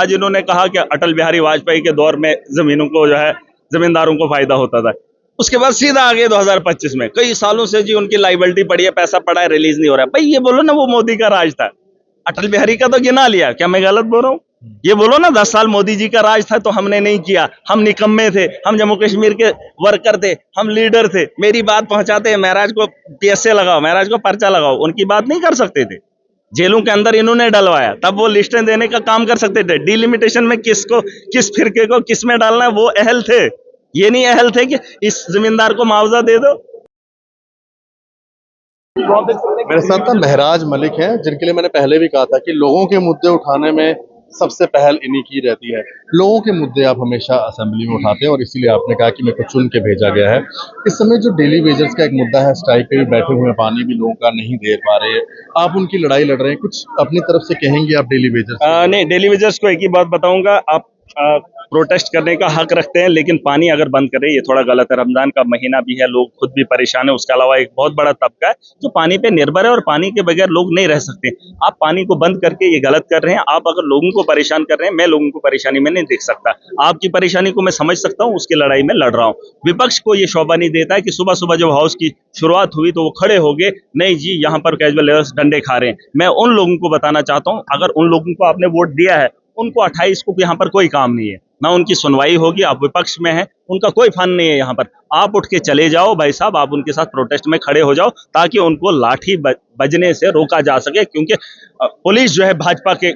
आज इन्होंने कहा कि अटल बिहारी वाजपेयी के दौर में जमीनों को जो है जमींदारों को फायदा होता था। उसके बाद सीधा आगे 2025 में कई सालों से जी उनकी लाइबिलिटी पड़ी है, पैसा पड़ा है, रिलीज नहीं हो रहा है। भाई ये बोलो ना वो मोदी का राज था, अटल बिहारी का तो गिना लिया, क्या मैं गलत बोल रहा हूँ? ये बोलो ना 10 साल मोदी जी का राज था तो हमने नहीं किया, हम निकम्मे थे, हम जम्मू कश्मीर के वर्कर थे, हम लीडर थे, मेरी बात पहुंचाते हैं, महराज को PSA लगाओ, महराज को पर्चा लगाओ, उनकी बात नहीं कर सकते थे। जेलों के अंदर इन्होंने डलवाया, तब वो लिस्टें देने का काम कर सकते थे। डिलिमिटेशन में किसको, किस फिरके को किस में डालना है वो अहल थे। ये नहीं अहल थे कि इस जमींदार को मुआवजा दे दो। मेरे साथ ना महराज मलिक हैं, जिनके लिए मैंने पहले भी कहा था कि लोगों के मुद्दे उठाने में सबसे पहल इन्हीं की रहती है। लोगों के मुद्दे आप हमेशा असेंबली में उठाते हैं और इसीलिए आपने कहा कि मेरे को चुन के भेजा गया है। इस समय जो डेली वेजर्स का एक मुद्दा है, स्ट्राइक पे भी बैठे हुए हैं, पानी भी लोगों का नहीं दे पा रहे हैं, आप उनकी लड़ाई लड़ रहे हैं, कुछ अपनी तरफ से कहेंगे आप डेली वेजर्स? नहीं, डेली वेजर्स को एक ही बात बताऊंगा, आप प्रोटेस्ट करने का हक रखते हैं, लेकिन पानी अगर बंद करें ये थोड़ा गलत है। रमजान का महीना भी है, लोग खुद भी परेशान है, उसके अलावा एक बहुत बड़ा तबका है जो पानी पे निर्भर है और पानी के बगैर लोग नहीं रह सकते। आप पानी को बंद करके ये गलत कर रहे हैं। आप अगर लोगों को परेशान कर रहे हैं, मैं लोगों को परेशानी में नहीं देख सकता। आपकी परेशानी को मैं समझ सकता हूँ, उसकी लड़ाई में लड़ रहा हूँ। विपक्ष को ये शोभा नहीं देता है कि सुबह सुबह जब हाउस की शुरुआत हुई तो वो खड़े हो गए, नहीं जी यहाँ पर कैजुअल लेबर्स डंडे खा रहे हैं। मैं उन लोगों को बताना चाहता हूँ, अगर उन लोगों को आपने वोट दिया है, उनको 28 को यहाँ पर कोई काम नहीं है, ना उनकी सुनवाई होगी। आप विपक्ष में हैं, उनका कोई फन नहीं है यहाँ पर। आप उठ के चले जाओ भाई साहब, आप उनके साथ प्रोटेस्ट में खड़े हो जाओ ताकि उनको लाठी बजने से रोका जा सके, क्योंकि पुलिस जो है भाजपा के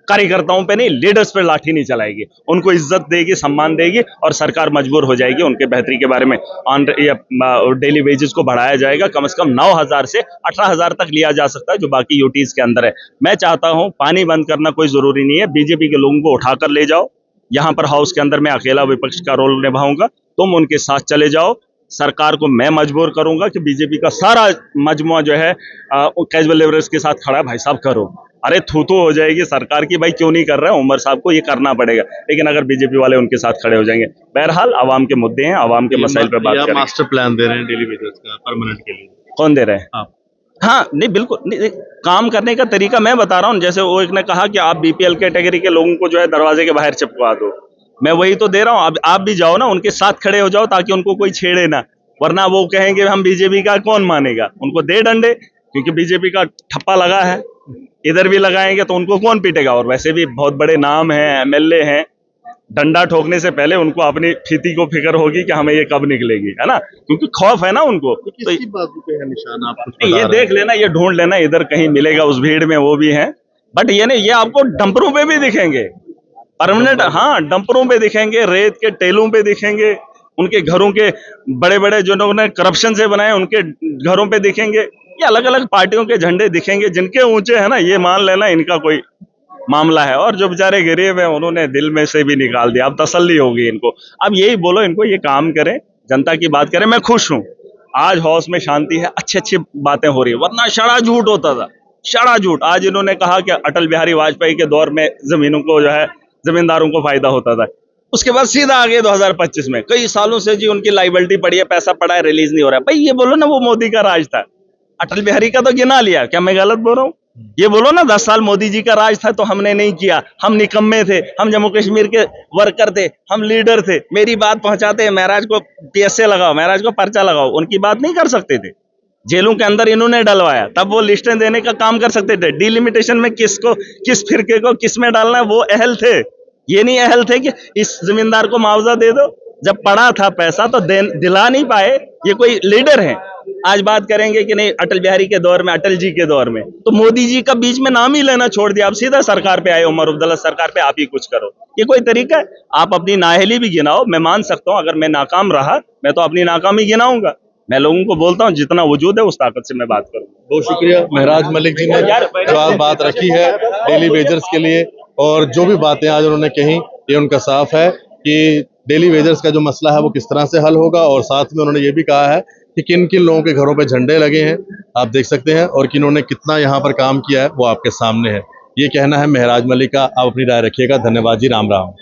कार्यकर्ताओं पे नहीं, लीडर्स पे लाठी नहीं चलाएगी, उनको इज्जत देगी, सम्मान देगी और सरकार मजबूर हो जाएगी उनके बेहतरी के बारे में। डेली वेजेस को बढ़ाया जाएगा, कम से कम 9,000 से 18,000 तक लिया जा सकता है, जो बाकी यूटीज के अंदर है। मैं चाहता हूं पानी बंद करना कोई जरूरी नहीं है, बीजेपी के लोगों को उठाकर ले जाओ। यहाँ पर हाउस के अंदर मैं अकेला विपक्ष का रोल निभाऊंगा, तुम उनके साथ चले जाओ। सरकार को मैं मजबूर करूंगा कि बीजेपी का सारा मजमुआ जो है कैजुअल लेबरर्स के साथ खड़ा है, भाई साहब करो। अरे थू हो जाएगी सरकार की, भाई क्यों नहीं कर रहे हैं, उमर साहब को ये करना पड़ेगा। लेकिन अगर बीजेपी वाले उनके साथ खड़े हो जाएंगे, बहरहाल आवाम के मुद्दे हैं, आवाम के मसाइल पर बात करेंगे। मास्टर प्लान दे रहे हैं डेली वेजर्स का परमानेंट के लिए? कौन दे रहे हैं? आप। हाँ नहीं, बिल्कुल नहीं, काम करने का तरीका मैं बता रहा हूँ। जैसे वो एक ने कहा कि आप BPL कैटेगरी के लोगों को जो है दरवाजे के बाहर चिपका दो, मैं वही तो दे रहा हूँ। आप भी जाओ ना, उनके साथ खड़े हो जाओ ताकि उनको कोई छेड़े ना, वरना वो कहेंगे हम बीजेपी का, कौन मानेगा? उनको दे डंडे, क्योंकि बीजेपी का ठप्पा लगा है, इधर भी लगाएंगे तो उनको कौन पीटेगा? और वैसे भी बहुत बड़े नाम हैं, MLA हैं, डंडा ठोकने से पहले उनको अपनी फीती को फिक्र होगी कि हमें ये कब निकलेगी, है ना, क्योंकि खौफ है ना उनको। तो किसकी बाजू पे है निशाना? आप ये देख लेना, ये ढूंढ लेना, इधर कहीं मिलेगा, उस भीड़ में वो भी हैं। बट ये नहीं, ये आपको डंपरों पे भी दिखेंगे, परमानेंट। हाँ, डंपरों पे दिखेंगे, रेत के टेलों पे दिखेंगे, उनके घरों के बड़े बड़े जो उन्होंने करप्शन से बनाए उनके घरों पे दिखेंगे। ये अलग अलग पार्टियों के झंडे दिखेंगे, जिनके ऊंचे है ना, ये मान लेना इनका कोई मामला है। और जो बेचारे गरीब है उन्होंने दिल में से भी निकाल दिया, अब तसल्ली होगी इनको। अब यही बोलो इनको, ये काम करें, जनता की बात करें। मैं खुश हूँ, आज हाउस में शांति है, अच्छी अच्छी बातें हो रही है, वरना शड़ा झूठ होता था, शड़ा झूठ। आज इन्होंने कहा कि अटल बिहारी वाजपेयी के दौर में जमीनों को जो है जमींदारों को फायदा होता था। उसके बाद सीधा आगे 2025 में कई सालों से जी उनकी लाइबिलिटी पड़ी है, पैसा पड़ा है, रिलीज नहीं हो रहा है। भाई ये बोलो ना वो मोदी का राज था, अटल बिहारी का तो गिना लिया, क्या मैं गलत बोल रहा हूँ? ये बोलो ना 10 साल मोदी जी का राज था तो हमने नहीं किया, हम निकम्मे थे, हम जम्मू कश्मीर के वर्कर थे, हम लीडर थे, मेरी बात पहुंचाते हैं, महराज को PSA लगाओ, महराज को पर्चा लगाओ, उनकी बात नहीं कर सकते थे। जेलों के अंदर इन्होंने डलवाया, तब वो लिस्टें देने का काम कर सकते थे। डिलिमिटेशन में किसको, किस फिरके को किस में डालना है वो अहल थे। ये नहीं अहल थे कि इस जमींदार को मुआवजा दे दो। जब पड़ा था पैसा तो दिला नहीं पाए, ये कोई लीडर हैं। आज बात करेंगे कि नहीं अटल बिहारी के दौर में, अटल जी के दौर में, तो मोदी जी का बीच में नाम ही लेना छोड़ दिया। आप सीधा सरकार पे आए, उमर अब्दुल्ला सरकार पे, आप ही कुछ करो। ये कोई तरीका है? आप अपनी नाअहली भी गिनाओ, मैं मान सकता हूं अगर मैं नाकाम रहा, मैं तो अपनी नाकामी गिनाऊंगा। मैं लोगों को बोलता हूं जितना वजूद है उस ताकत से मैं बात करूंगा। बहुत शुक्रिया महराज मलिक जी ने जो आज बात रखी है डेली वेजर्स के लिए, और जो भी बातें आज उन्होंने कही ये उनका साफ है कि डेली वेजर्स का जो मसला है वो किस तरह से हल होगा। और साथ में उन्होंने ये भी कहा है कि किन किन लोगों के घरों पे झंडे लगे हैं, आप देख सकते हैं, और किन्होंने कितना यहाँ पर काम किया है वो आपके सामने है। ये कहना है महराज मलिक का। आप अपनी राय रखिएगा। धन्यवाद जी, राम राम।